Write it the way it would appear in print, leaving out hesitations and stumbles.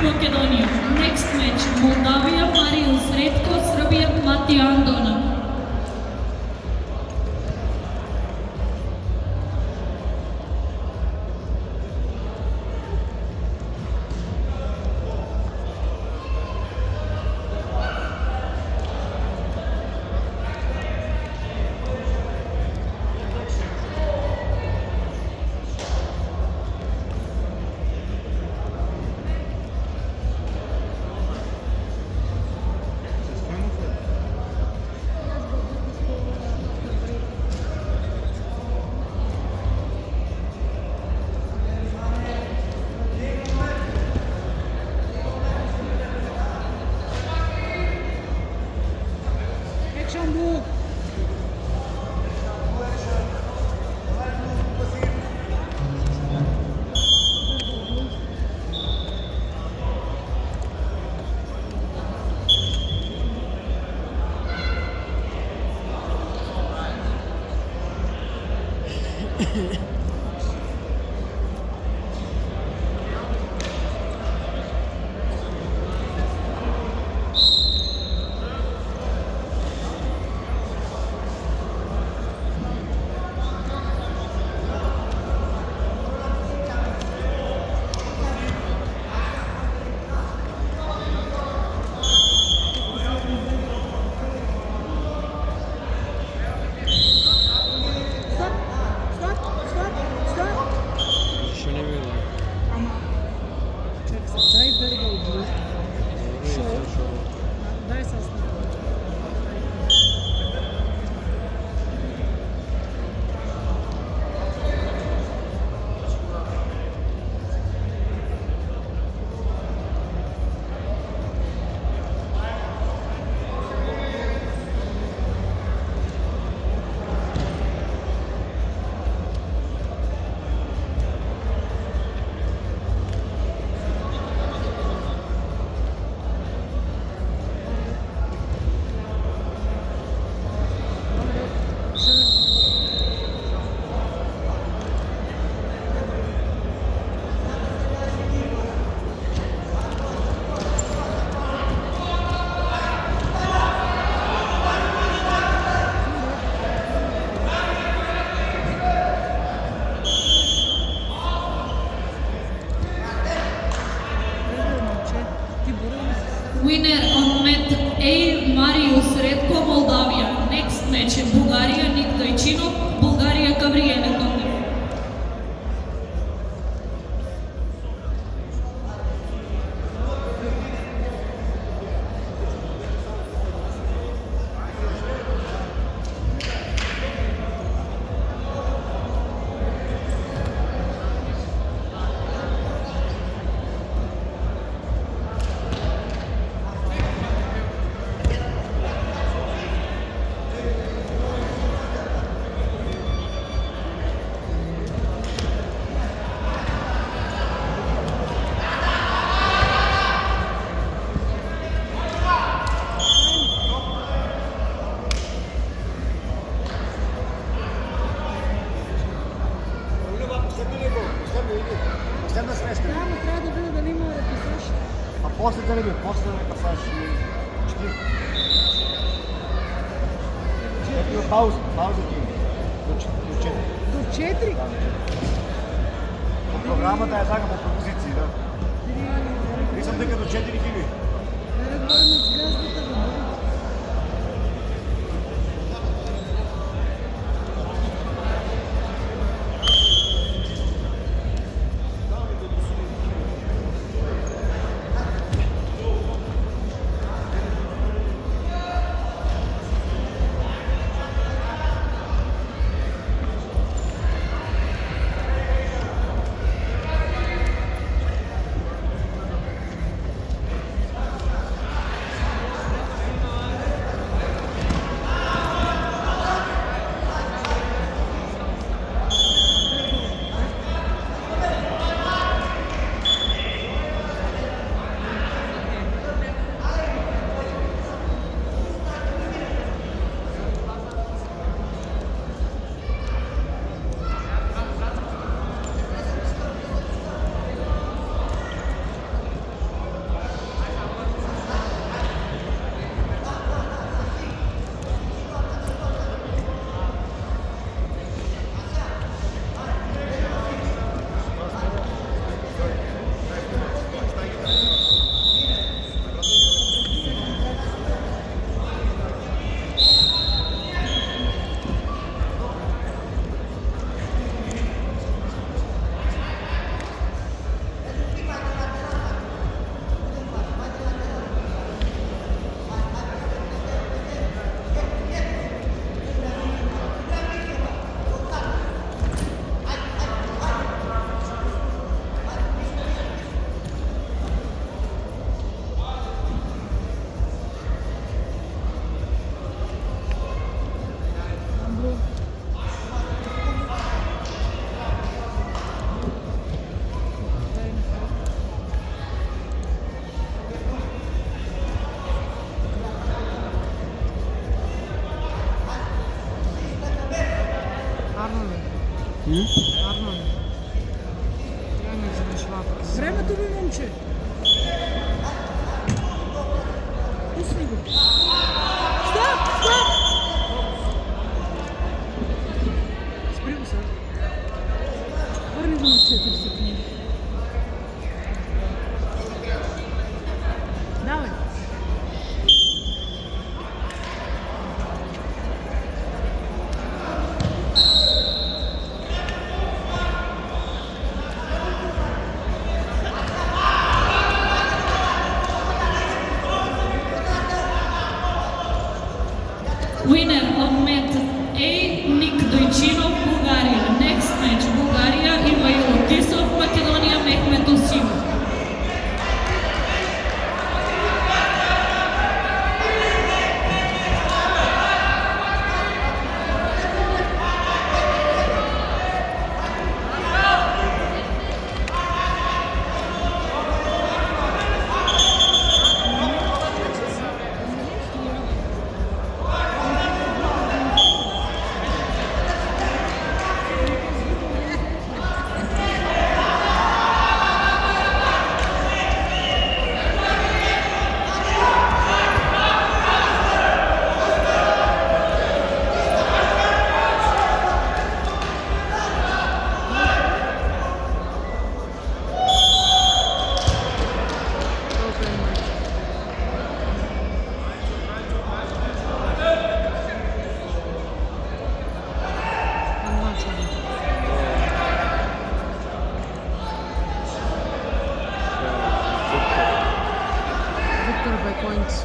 Makedonija. Next match Moldavija Marius Redko, Srbija Matija Andona. Winner on mat A Marius Redko, Moldavia. Next match Bulgaria Nik Gajčinov, Bulgaria Gabriel Kondev. После да не би, после да не пасаш. Пауза ти до 4. До 4? По програмата е така, по пропозиции, да. Мислям дека до 4 хиляди. Да говорим с гражданите да бъдат. Арнолд. Арнолд. Я не знаю, швабка. Времето ви, момче. Пусни го. Стоп! Стоп! Спри го сега. Върни го на 4 секунди. Давай. Winner of mat A, Ник Дойчинов, България. Next match, България, Ивайло Тисов, Македония, Мехмет Осимов. Victor by points.